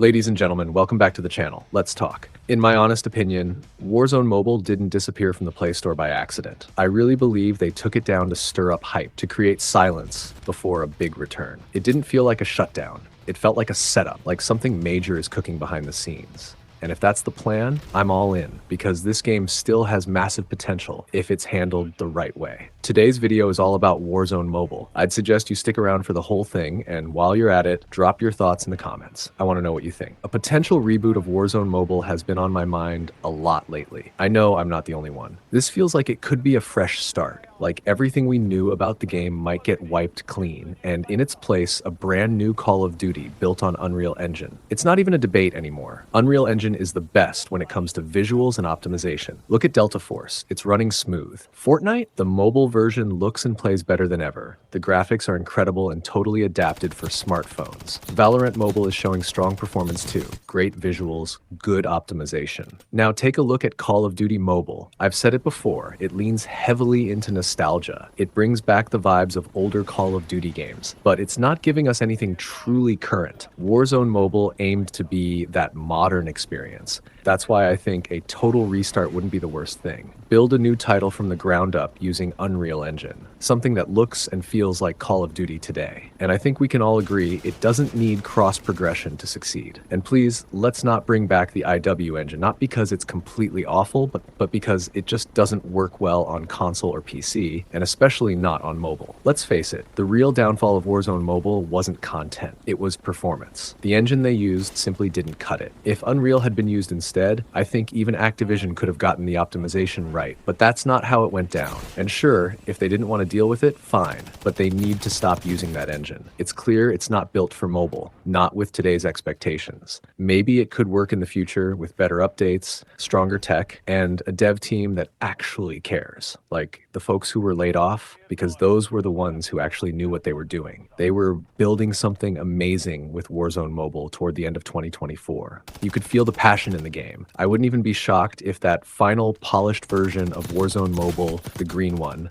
Ladies and gentlemen, welcome back to the channel. Let's talk. In my honest opinion, Warzone Mobile didn't disappear from the Play Store by accident. I really believe they took it down to stir up hype, to create silence before a big return. It didn't feel like a shutdown. It felt like a setup, like something major is cooking behind the scenes. And if that's the plan, I'm all in, because this game still has massive potential if it's handled the right way. Today's video is all about Warzone Mobile. I'd suggest you stick around for the whole thing, and while you're at it, drop your thoughts in the comments. I want to know what you think. A potential reboot of Warzone Mobile has been on my mind a lot lately. I know I'm not the only one. This feels like it could be a fresh start, like everything we knew about the game might get wiped clean, and in its place, a brand new Call of Duty built on Unreal Engine. It's not even a debate anymore. Unreal Engine is the best when it comes to visuals and optimization. Look at Delta Force. It's running smooth. Fortnite, the mobile version looks and plays better than ever. The graphics are incredible and totally adapted for smartphones. Valorant Mobile is showing strong performance too. Great visuals, good optimization. Now take a look at Call of Duty Mobile. I've said it before, it leans heavily into nostalgia. It brings back the vibes of older Call of Duty games, but it's not giving us anything truly current. Warzone Mobile aimed to be that modern experience. That's why I think a total restart wouldn't be the worst thing. Build a new title from the ground up using Unreal Engine, something that looks and feels like Call of Duty today. And I think we can all agree it doesn't need cross-progression to succeed. And please, let's not bring back the IW engine, not because it's completely awful, but because it just doesn't work well on console or PC, and especially not on mobile. Let's face it, the real downfall of Warzone Mobile wasn't content, it was performance. The engine they used simply didn't cut it. If Unreal had been used instead, I think even Activision could have gotten the optimization right, but that's not how it went down. And sure, if they didn't want to deal with it, fine, but they need to stop using that engine. It's clear it's not built for mobile, not with today's expectations. Maybe it could work in the future with better updates, stronger tech, and a dev team that actually cares, like the folks who were laid off, because those were the ones who actually knew what they were doing. They were building something amazing with Warzone Mobile toward the end of 2024. You could feel the passion in the game. I wouldn't even be shocked if that final polished version of Warzone Mobile, the green one,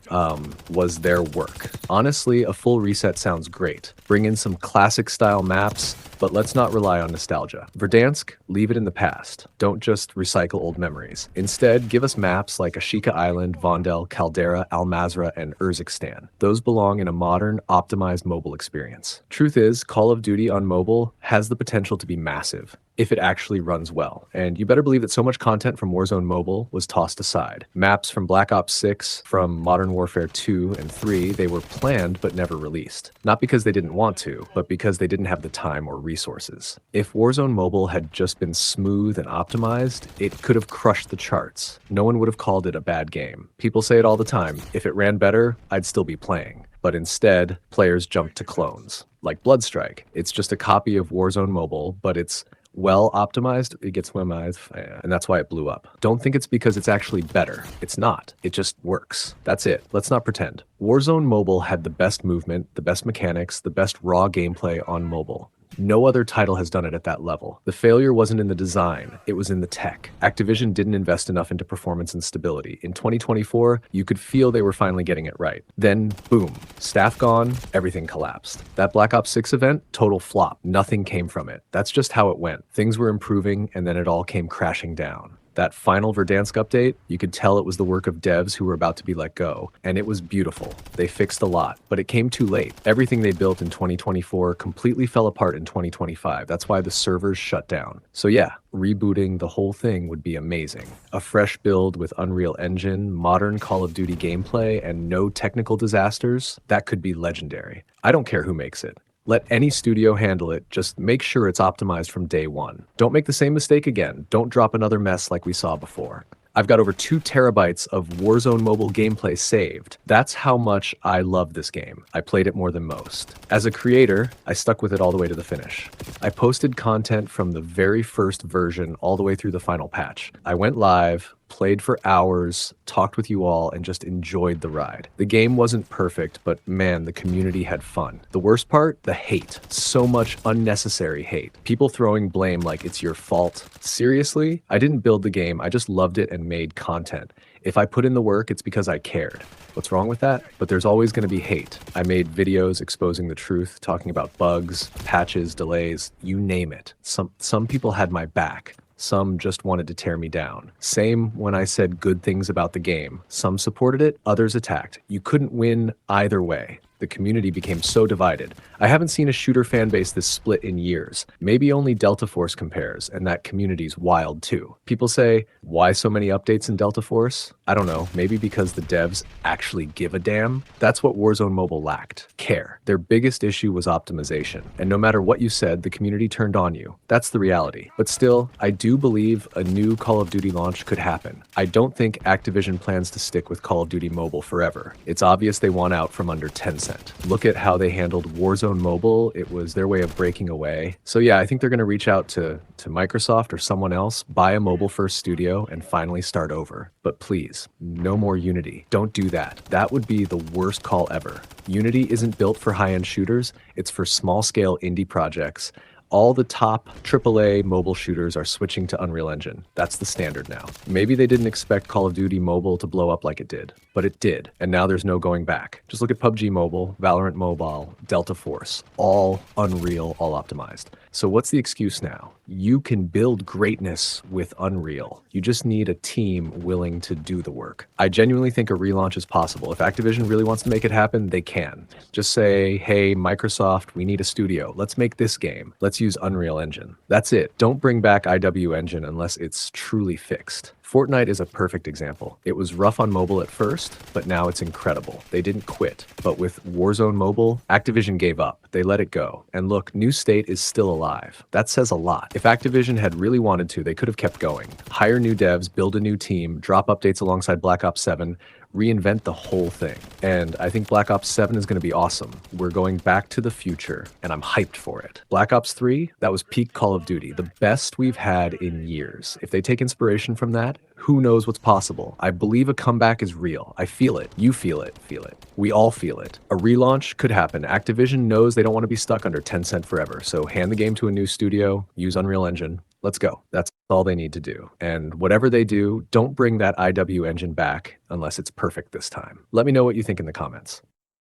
was their work. Honestly, a full reset sounds great. Bring in some classic style maps, but let's not rely on nostalgia. Verdansk, leave it in the past. Don't just recycle old memories. Instead, give us maps like Ashika Island, Vondel, Caldera, Al Mazrah, and Urzikstan. Those belong in a modern, optimized mobile experience. Truth is, Call of Duty on mobile has the potential to be massive if it actually runs well. And you better believe that so much content from Warzone Mobile was tossed aside. Maps from Black Ops 6, from Modern Warfare 2 and 3, they were planned but never released. Not because they didn't want to, but because they didn't have the time or resources. If Warzone Mobile had just been smooth and optimized, it could have crushed the charts. No one would have called it a bad game. People say it all the time, if it ran better, I'd still be playing. But instead, players jumped to clones, like Bloodstrike. It's just a copy of Warzone Mobile, but it's well optimized, it gets minimized, and that's why it blew up. Don't think it's because it's actually better. It's not. It just works. That's it. Let's not pretend. Warzone Mobile had the best movement, the best mechanics, the best raw gameplay on mobile. No other title has done it at that level. The failure wasn't in the design, it was in the tech. Activision didn't invest enough into performance and stability. In 2024, you could feel they were finally getting it right. Then, boom, staff gone, everything collapsed. That Black Ops 6 event, total flop. Nothing came from it. That's just how it went. Things were improving, and then it all came crashing down. That final Verdansk update, you could tell it was the work of devs who were about to be let go, and it was beautiful. They fixed a lot, but it came too late. Everything they built in 2024 completely fell apart in 2025. That's why the servers shut down. So yeah, rebooting the whole thing would be amazing. A fresh build with Unreal Engine, modern Call of Duty gameplay, and no technical disasters, that could be legendary. I don't care who makes it. Let any studio handle it, just make sure it's optimized from day one. Don't make the same mistake again. Don't drop another mess like we saw before. I've got over 2 terabytes of Warzone Mobile gameplay saved. That's how much I love this game. I played it more than most. As a creator, I stuck with it all the way to the finish. I posted content from the very first version all the way through the final patch. I went live, played for hours, talked with you all, and just enjoyed the ride. The game wasn't perfect, but man, the community had fun. The worst part? The hate. So much unnecessary hate. People throwing blame like it's your fault. Seriously? I didn't build the game, I just loved it and made content. If I put in the work, it's because I cared. What's wrong with that? But there's always going to be hate. I made videos exposing the truth, talking about bugs, patches, delays, you name it. Some people had my back. Some just wanted to tear me down. Same when I said good things about the game. Some supported it, others attacked. You couldn't win either way. The community became so divided. I haven't seen a shooter fan base this split in years. Maybe only Delta Force compares, and that community's wild too. People say, why so many updates in Delta Force? I don't know, maybe because the devs actually give a damn? That's what Warzone Mobile lacked. Care. Their biggest issue was optimization. And no matter what you said, the community turned on you. That's the reality. But still, I do believe a new Call of Duty launch could happen. I don't think Activision plans to stick with Call of Duty Mobile forever. It's obvious they want out from under Tencent. Look at how they handled Warzone Mobile. It was their way of breaking away. So yeah, I think they're going to reach out to Microsoft or someone else, buy a mobile-first studio, and finally start over. But please, no more Unity. Don't do that. That would be the worst call ever. Unity isn't built for high-end shooters. It's for small-scale indie projects. All the top AAA mobile shooters are switching to Unreal Engine. That's the standard now. Maybe they didn't expect Call of Duty Mobile to blow up like it did, but it did, and now there's no going back. Just look at PUBG Mobile, Valorant Mobile, Delta Force, all Unreal, all optimized. So what's the excuse now? You can build greatness with Unreal. You just need a team willing to do the work. I genuinely think a relaunch is possible. If Activision really wants to make it happen, they can. Just say, hey, Microsoft, we need a studio. Let's make this game. Let's use Unreal Engine. That's it. Don't bring back IW Engine unless it's truly fixed. Fortnite is a perfect example. It was rough on mobile at first, but now it's incredible. They didn't quit. But with Warzone Mobile, Activision gave up. They let it go. And look, New State is still alive. That says a lot. If Activision had really wanted to, they could have kept going. Hire new devs, build a new team, drop updates alongside Black Ops 7, reinvent the whole thing. And I think Black Ops 7 is going to be awesome. We're going back to the future, and I'm hyped for it. Black Ops 3, that was peak Call of Duty, the best we've had in years. If they take inspiration from that, who knows what's possible? I believe a comeback is real. I feel it. You feel it. Feel it. We all feel it. A relaunch could happen. Activision knows they don't want to be stuck under Tencent forever, so hand the game to a new studio, use Unreal Engine. Let's go. That's all they need to do. And whatever they do, don't bring that IW engine back unless it's perfect this time. Let me know what you think in the comments.